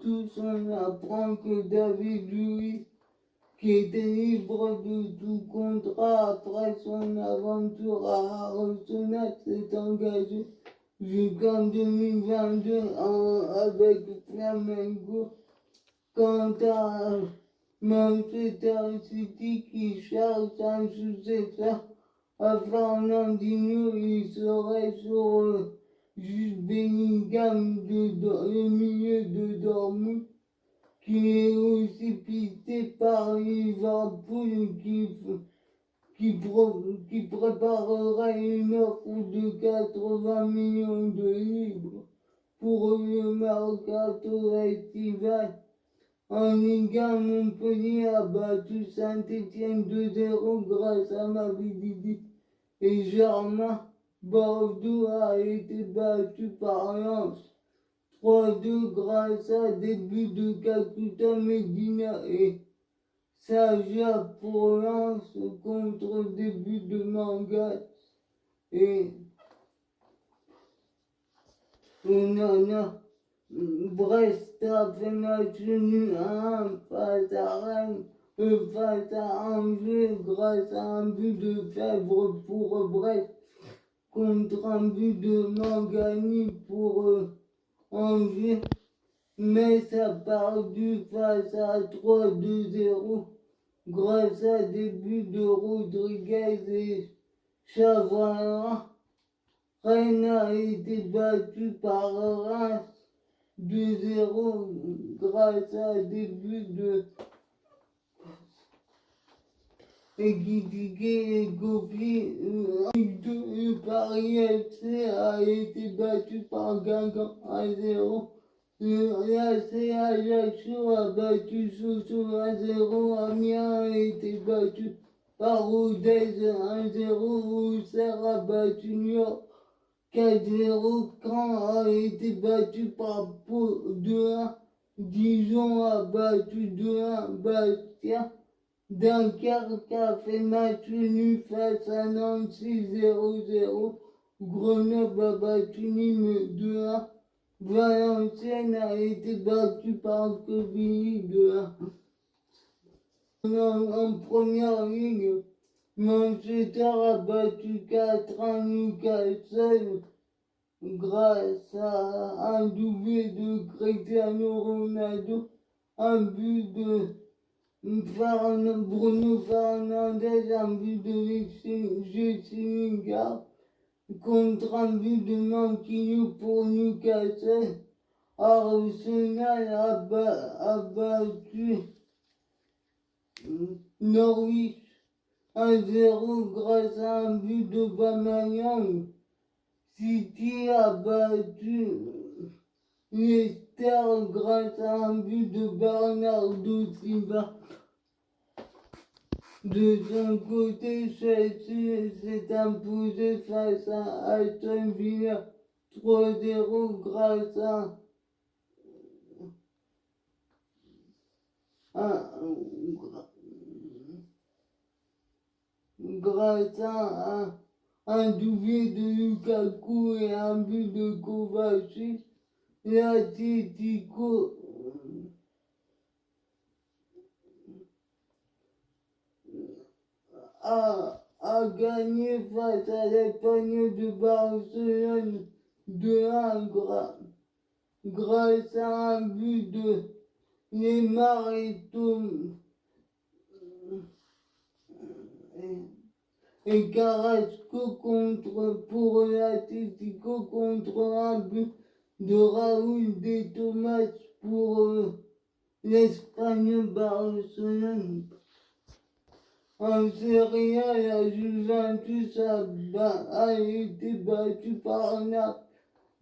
Tous on apprend que David Luiz, qui était libre de tout contrat après son aventure à Arsenal, s'est engagé jusqu'en 2022 avec Flamengo. Quant à Manchester City qui cherche un successeur à Fernandinho, il serait sur Jude Bellingham, le milieu de Dortmund, qui est aussi pisté par Liverpool qui préparerait une offre de 80 millions de livres pour le mercato estival. En Ligue 1, Montpellier a battu Saint-Étienne 2-0 grâce à Mavidi et Germain. Bordeaux a été battu par Lens 3-2 grâce à des buts de Kakuta Medina et Saja pour Lens contre des buts de Mangas et Onana. Brest a fait match nul à 1 face à Rennes face à Angers grâce à un but de Fèvre pour Brest contre un but de Mangani pour Angers. Metz a perdu face à 3-2-0 grâce à des buts de Rodriguez et Chavala. Rennes a été battu par Reims 2-0 grâce à des buts de Ekitike et Gopi. Le Paris FC a été battu par Guingamp 1-0. L'AC Ajaccio a battu Sochaux 1-0. Amiens a été battu par Rodez 1-0. Auxerre a battu Niort 4-0, Caen a été battu par Pau 2-1, Dijon a battu 2-1 Bastia, Dunkerque a fait match nul face à Nancy 0-0, Grenoble a battu Nîmes 2-1, Valenciennes a été battu par Quevilly 2-1. En première ligue, Manchester a battu 4-1 Newcastle grâce à un doublé de Cristiano Ronaldo, un but de Bruno Fernandes, un but de Jesse Lingard contre un but de Manquillo pour Newcastle. Arsenal a battu Norwich 1-0 grâce à un but de Aubameyang. City a battu Leicester grâce à un but de Bernardo Silva. De son côté, Chelsea s'est imposé face à Aston Villa 3-0 grâce à un doublé de Lukaku et un but de Kovacic. L'Atlético a gagné face à l'Espagnol de Barcelone 2-1 grâce à un but de Neymar et Carrasco pour l'Atlético contre un but de Raúl de Tomás pour l'Espagnol Barcelone. En Serie A, la Juventus a été battue par Naples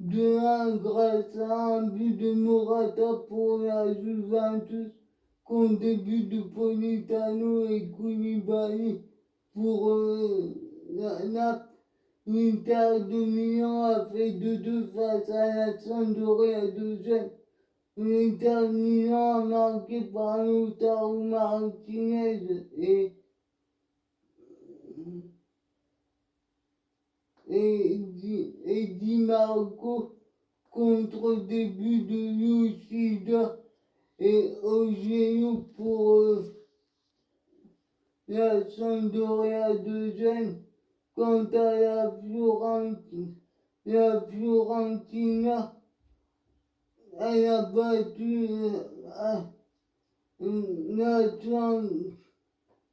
2-1 grâce à un but de Morata pour la Juventus contre des buts de Politano et Koulibaly pour Naples. L'Inter de Milan a fait 2-2 face à la Sampdoria de Gênes. L'Inter de Milan a marqué par Lautaro Martinez et Di Marco contre des buts de Lucy Villa et au genou pour la Sampdoria de Gênes. Quant à la Fiorentina, elle a battu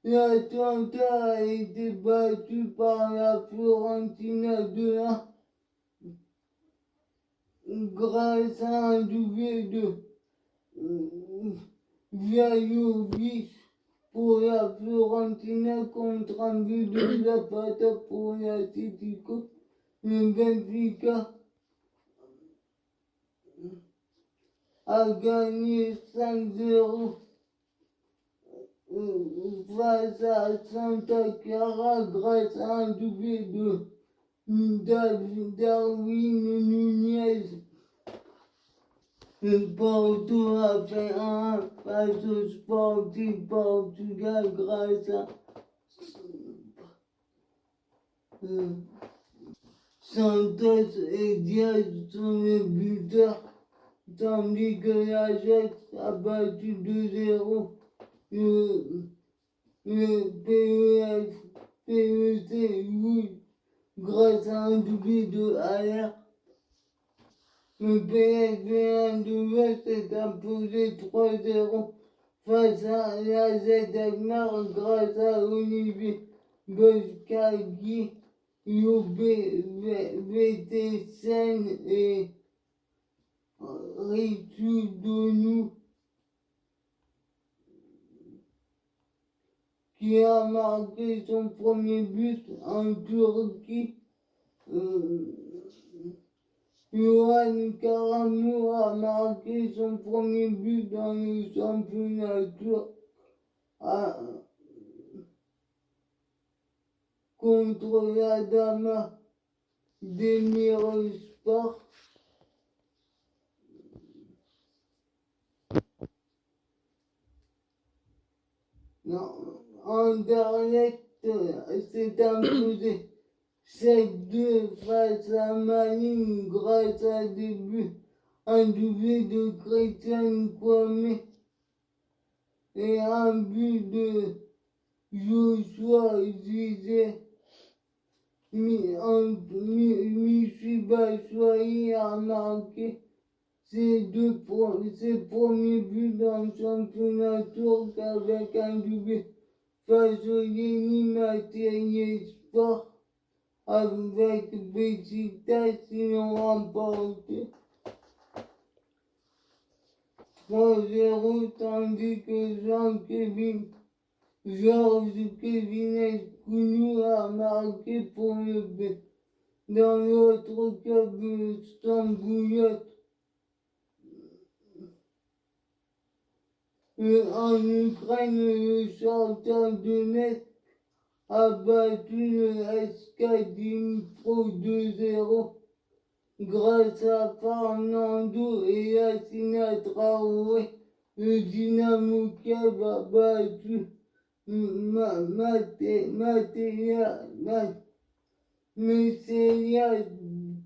l'Atalanta a été battue par la Fiorentina 2-1 grâce à un doublé de Vlahovic pour la Fiorentina contre un but de Zapata pour l'Atlético. Le Benfica a gagné 5-0 face à Santa Clara grâce à un doublé de Darwin Nunez. Le Porto a fait 1 face au Sporting Portugal grâce à Santos et Diaz sont les buteurs, tandis que l'Ajax a battu 2-0 le PEC Louis grâce à un doublé de Haller. Le PSV Eindhoven s'est imposé 3-0 face à l'AZ Alkmaar grâce à Olivier Boskaghi, Lobé Vetesen et Ritu Donou qui a marqué son premier but en Turquie. Yohan Karamu a marqué son premier but dans le championnat turc contre l'Adana Demirspor. Anderlecht s'est imposé 7-2 face à Malines grâce à des buts, un doublé de Christian Kwame et un but de Joshua Zizé. Michy Batshuayi a marqué ses premiers buts dans le championnat turc avec un doublé face au Yeni Malatyaspor. Avec Beşiktaş, ils ont remporté 3-0, tandis que Georges Kevin Kounou a marqué pour le B. Dans l'autre club, Stambouyot, en Ukraine, le Shakhtar Donetsk a battu le SK Dnipro 2-0 grâce à Fernando et Yassine Traoré. Le Dynamo Kiev a battu Messelia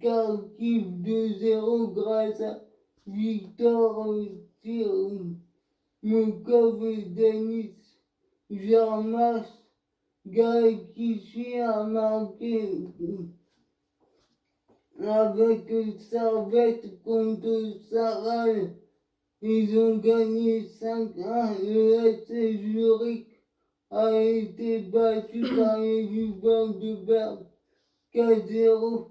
Kharkiv 2-0 grâce à Victor Tirmokov et Denis Jarmas. Gakishi a marqué avec Servette contre Saral. Ils ont gagné 5-1. Le FC Zurich a été battu par les Joueurs de Berne 4-0.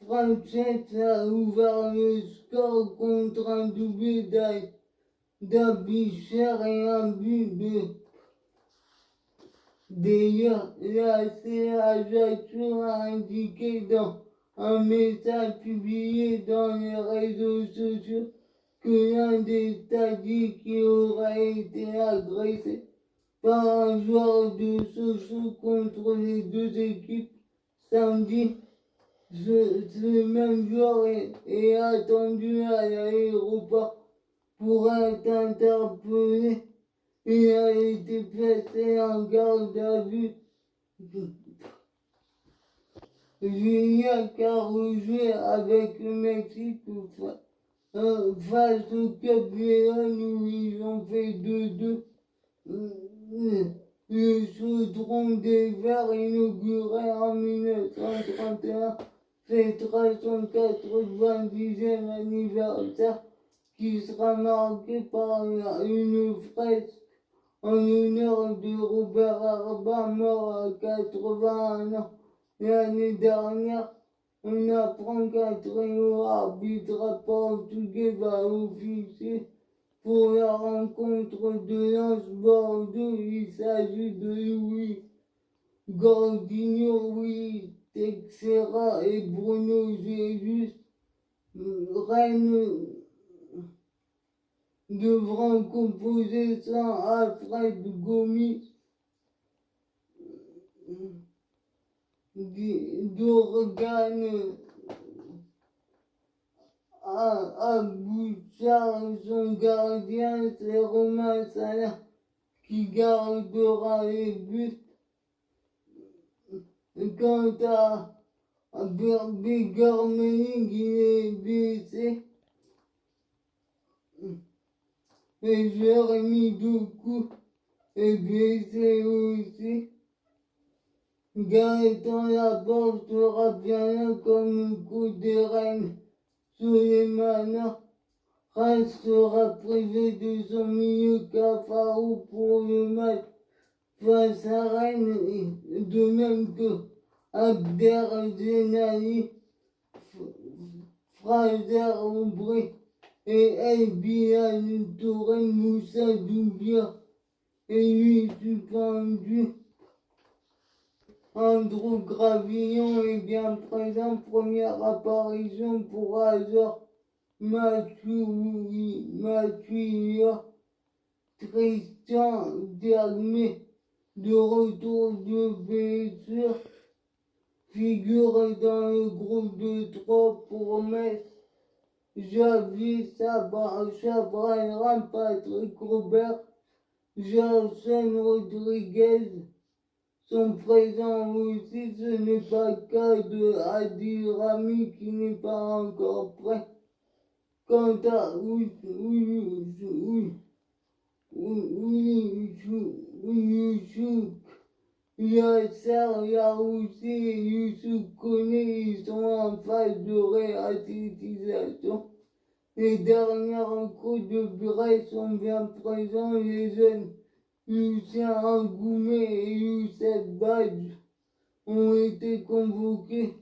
Franchet a ouvert le score contre un doublé d'Abisher et un but de D'ailleurs, la CAJACHO a indiqué dans un message publié dans les réseaux sociaux que l'un des stadiers aurait été agressé par un joueur de Sochaux contre les deux équipes samedi. Ce même joueur est attendu à l'aéroport pour être interpellé. Il a été placé en garde à vue. Gignac a rejoué avec le Mexique face au Cap Véron où ils ont fait 2-2. Le chaudron des Verts inauguré en 1931 fêtera son 90e anniversaire qui sera marqué par une fresque en l'honneur de Robert Arban, mort à 81 ans. L'année dernière, on apprend qu'un trio arbitre portugais va officier pour la rencontre de Lens-Bordeaux. Il s'agit de Louis Gordinho, Louis Texera et Bruno Jesus. Rennes devront composer sans Alfred Gomis, d'organes à Bouchard, son gardien, c'est Romain Salah qui gardera les buts. Quant à Begarmeling, il est blessé. Et Jérémy Doku est blessé aussi. Gaëtan Laporte sera bien là comme coup des Rennes. Souleymana restera privé de son milieu Cafarou pour le match face à Rennes, de même que Abder Zenali, Fraser Aubry et El Bilal Touré. Moussa Doubia et lui suspendu. Andrew Gravillon est bien présent, première apparition pour Azor Matuia. Tristan Diagmé, de retour de blessure, figure dans le groupe de 3 promesses. Javier Chabrera, Patrick Robert, Gerson Rodriguez sont présents aussi. Ce n'est pas le cas de Adi Rami qui n'est pas encore prêt. Quant à Yasser Yaroussi et Youssouf Koné, ils sont en phase de réathlétisation. Les dernières recrues de Brest sont bien présents. Les jeunes Lucien Angoumé et Youssef Badj ont été convoqués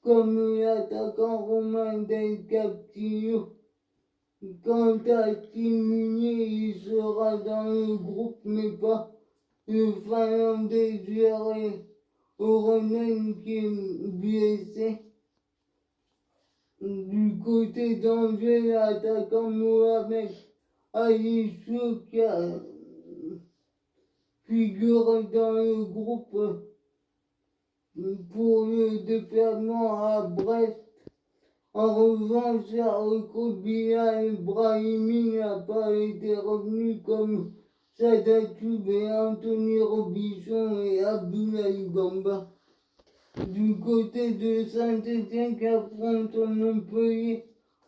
comme l'attaquant Romain Del Castillo. Quant à Tim Munier, il sera dans le groupe, mais pas le Finlandais Jerry Oronen qui est blessé. Du côté d'Angers, l'attaquant Mohamed Ali Chouka figure dans le groupe pour le déplacement à Brest. En revanche, la recrue Bilal Brahimi n'a pas été revenu comme Sadatoub et Anthony Robichon et Abdoulaye Bamba. Du côté de Saint-Étienne qui affronte Montpellier,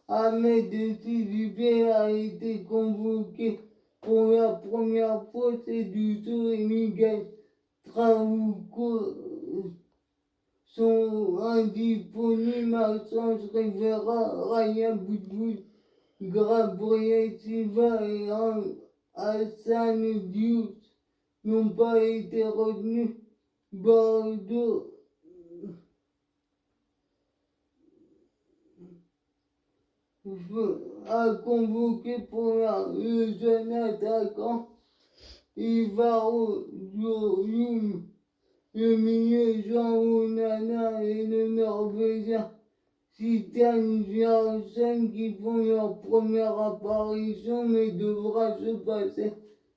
Ahmed Sidibé a été convoqué pour la première fois. C'est du tout et Miguel Traouco sont indisponibles. Maxence Rivera, Raya Boudboul, Gabriel Silva et Hassan Diouf n'ont pas été retenus. Bordeaux a convoqué pour le jeune attaquant Ivaro Dioum, le milieu Jean Onana et le Norvégien Stian Jarlsen qui font leur première apparition, mais devra se passer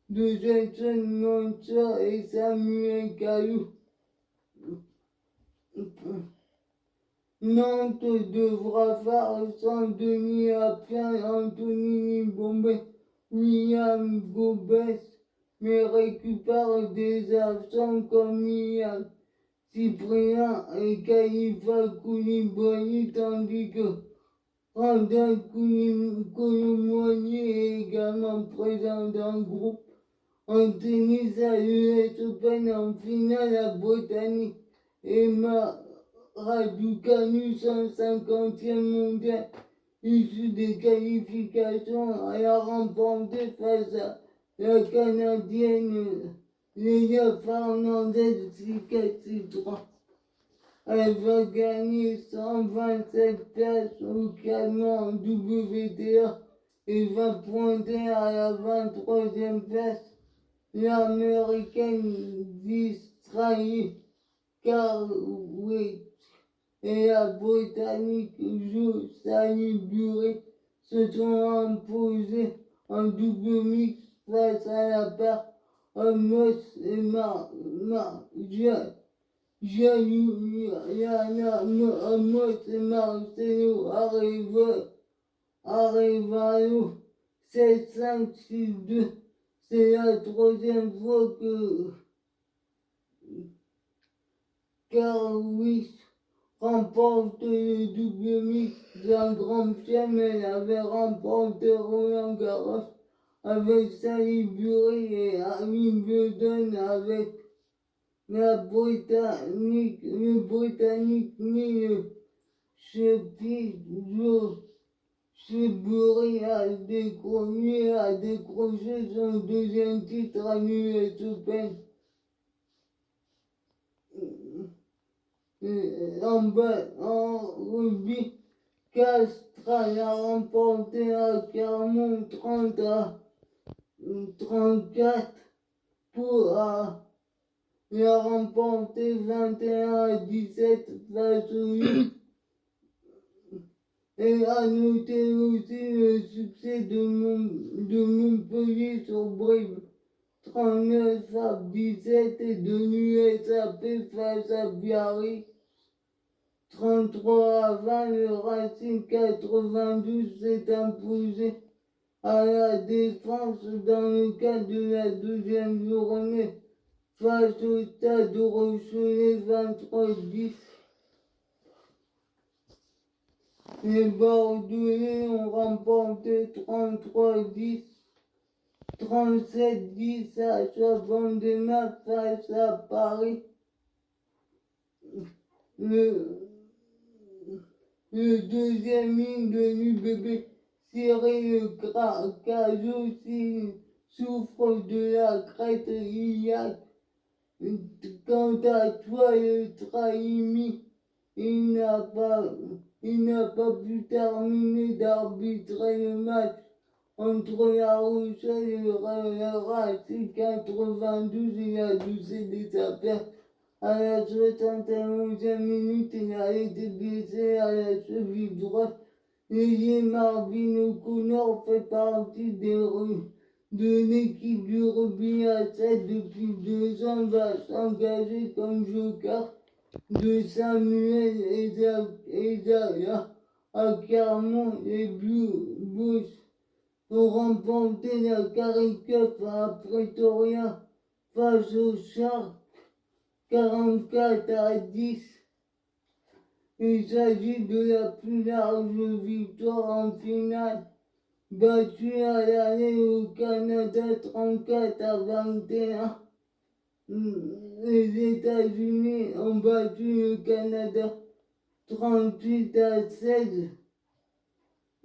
de Jenson Mancha et Samuel Caillou. Nantes devra faire sans Denis Appien, Anthony Bombay, William Gobès, mais récupère des absents comme Yann Cyprien et Khalifa Koulibaly, tandis que Randall Colomoigny est également présent dans le groupe. En tennis à l'US Open en finale, la Britannique Emma Raducanu, 150e mondial, issue des qualifications, elle a remporté face à la Canadienne Léa Fernandez 6-4-6-3. Elle va gagner 127 places au classement WTA et va pointer à la 23e place l'Américaine d'Israël Carway et la Britannique Jo Salisbury se sont imposées en double mix face à la paire Amos et Juliana Amos et Marcelo Arevalo 7-5-6-2. C'est la troisième fois que Carway remporte le double mix d'un Grand Chelem. Elle avait remporté Roland Garros avec Salisbury et à Wimbledon avec le Britannique Neil Salisbury a décroché son deuxième titre à l'US Open. En rugby, Castral a remporté à Clermont 30-34 pour il a remporté 21-17 face au Et à noter aussi le succès de Montpellier sur Brive, 39-17 et de l'USAP face à Biarritz, 33-20. Le Racing 92 s'est imposé à la Défense dans le cadre de la deuxième journée face au Stade Rochelais 23-10. Les Bordelais ont remporté 33-10, 37-10 à Chabannes-des-Mares face à Paris. Le deuxième ligne de l'UBB, Cyril Cazot, souffre de la crête iliaque. Quant à toi, le Trahimi, il n'a pas pu terminer d'arbitrer le match entre La Rochelle et le Racing 92. Il a dû céder sa perte à la 71e minute. Il a été blessé à la cheville droite. L'ailier Marvin O'Connor fait partie de l'équipe du rugby à 7 depuis 2 ans, va s'engager comme joker de Samuel Ezaia à Clermont. Les Blues ont remporté la Carey Cup à Pretoria face aux Sharks 44-10. Il s'agit de la plus large victoire en finale, battue à l'aller au Canada 34-21. Les États-Unis ont battu le Canada 38-16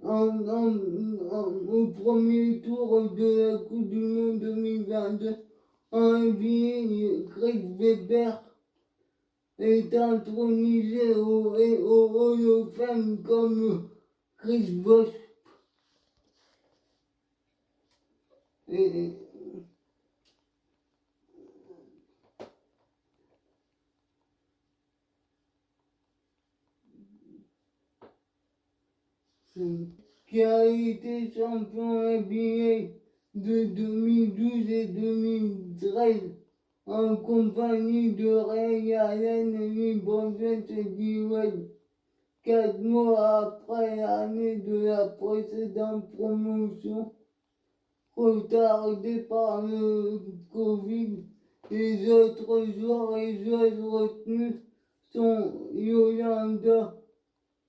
au premier tour de la Coupe du Monde 2022. En NBA, Greg Weber est intronisé au Hall of Fame comme Chris Bosh. Qui a été champion NBA de 2012 et 2013 en compagnie de Ray Allen, LeBron James et D-Wade. 4 mois après l'année de la précédente promotion, retardée par le Covid, les autres joueurs et joueuses retenus sont Yolanda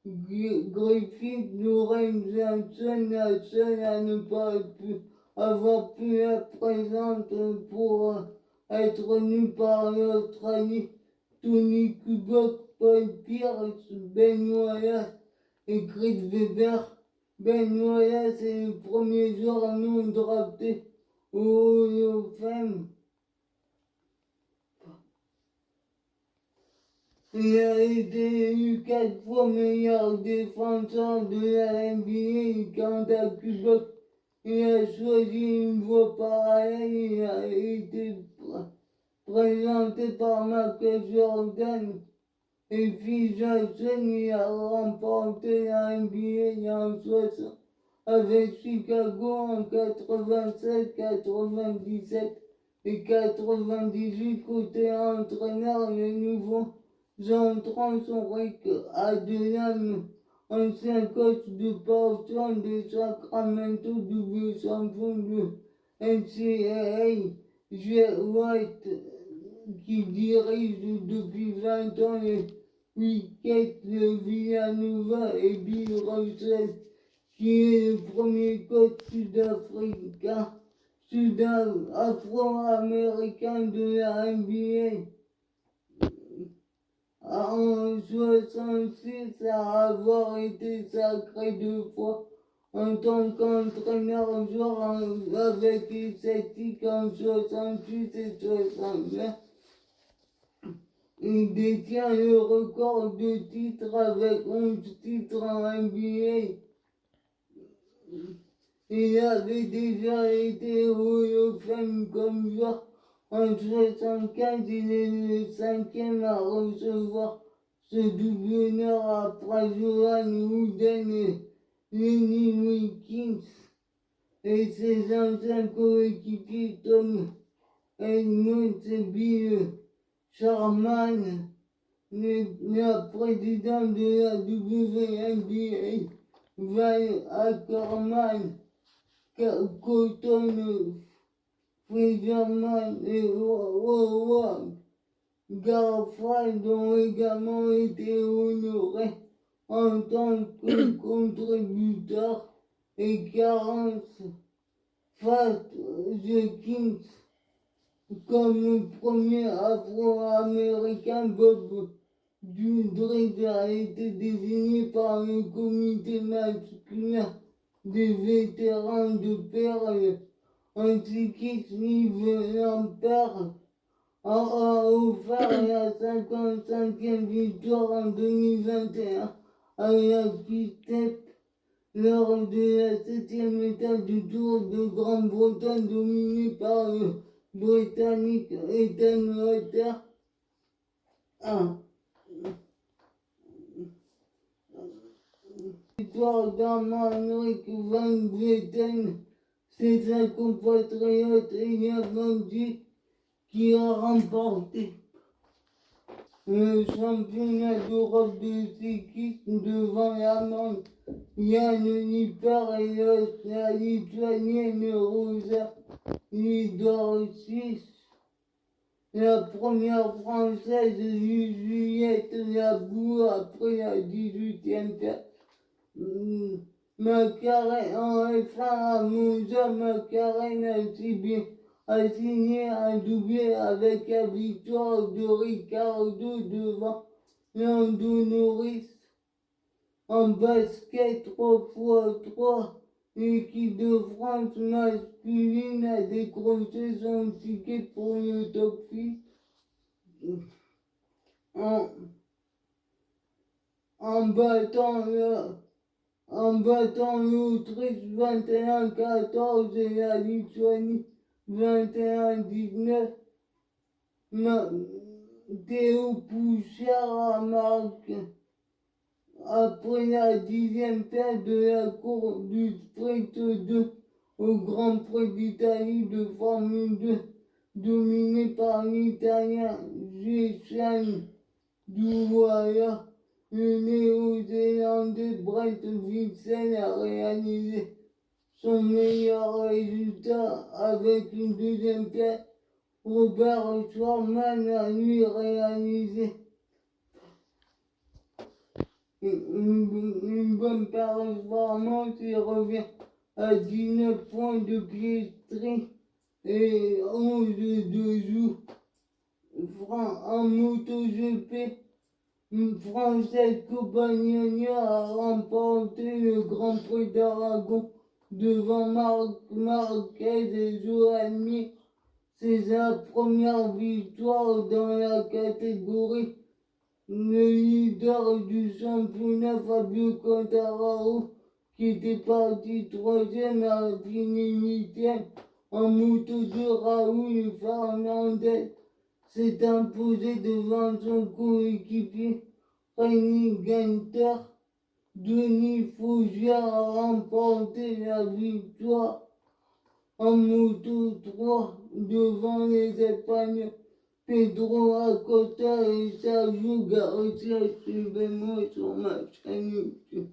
Griffith, Lorraine Johnson, la seule à ne pas avoir pu être présente pour être nue par l'Australie. Tony Kubock, Paul Pierce, Ben Wallace et Chris Weber. Ben Wallace est le premier joueur non drafté au Hall of Fame. Il a été élu 4 fois meilleur défenseur de la NBA quant à Kubock. Il a choisi une voie parallèle. Il a été présenté par Michael Jordan. Et Phil Jackson, il a remporté la NBA en 60 avec Chicago en 87, 97 et 98 côté entraîneur. Les nouveaux entrants sont Rick Adelman, ancien coach de Portland de Sacramento, double champion de NCAA, Jay White, qui dirige depuis 20 ans les Wildcats de Villanova, et Bill Russell, qui est le premier coach afro-américain de la NBA. En 66, à avoir été sacré 2 fois en tant qu'entraîneur-joueur avec les Celtics en 68 et 69. Il détient le record de titres avec 11 titres en NBA. Il avait déjà été au Hall of Fame comme joueur. En 75, il est le 5e à recevoir ce double honneur après Johan Wooden et Lenny Wilkins et ses anciens coéquipiers Tom Edmonds et Bill Sharman, le président de la WNBA, Val Ackerman, Cotton Friedman et Howard Garfield ont également été honorés en tant que contributeurs, et Clarence Fat The Kings comme le premier afro-américain. Bob Dudrid a été désigné par le comité masculin des vétérans de Perle, ainsi que Steve Lampert a offert la 55e victoire en 2021 à la Quick-Step lors de la 7e étape du Tour de Grande-Bretagne dominée par le Britannique Ethan Walter. Victoire d'Henrik van Vleuten, c'est sa compatriote Elia Vandy qui a remporté le championnat d'Europe de cyclisme devant l'Allemande Jan Lippert et la Lituanienne Rosa Lidorskis. La première française Juliette Labou après la 18e place. En F1 à Monza, McLaren a signé un doublé avec la victoire de Ricciardo devant Lando Norris. En basket 3x3, l'équipe de France masculine a décroché son ticket pour le top 6 en battant l'Autriche 21-14 et la Lituanie 21-19. Théo Pouchard a marqué après la 10e place de la course du sprint 2 au Grand Prix d'Italie de Formule 2, dominé par l'Italien Jeshan Douala. Le Néo-Zélandais Brett Wissel a réalisé son meilleur résultat avec une 2e place. Robert Schwarman a lui réalisé une bonne performance. Il revient à 19 points de piétrie et 11 de joue. En MotoGP, Francesco Bagnoni a remporté le Grand Prix d'Aragon devant Marquez et Joan Mir. C'est sa première victoire dans la catégorie. Le leader du championnat, Fabio Quartararo, qui était parti troisième, a fini huitième. En moto de Raúl Fernandez s'est imposé devant son coéquipier René Gunter. Denis Foggia a remporté la victoire en moto 3 devant les Espagnols Pedro Acosta et Sergio Garcia. Suivez-moi sur ma chaîne YouTube.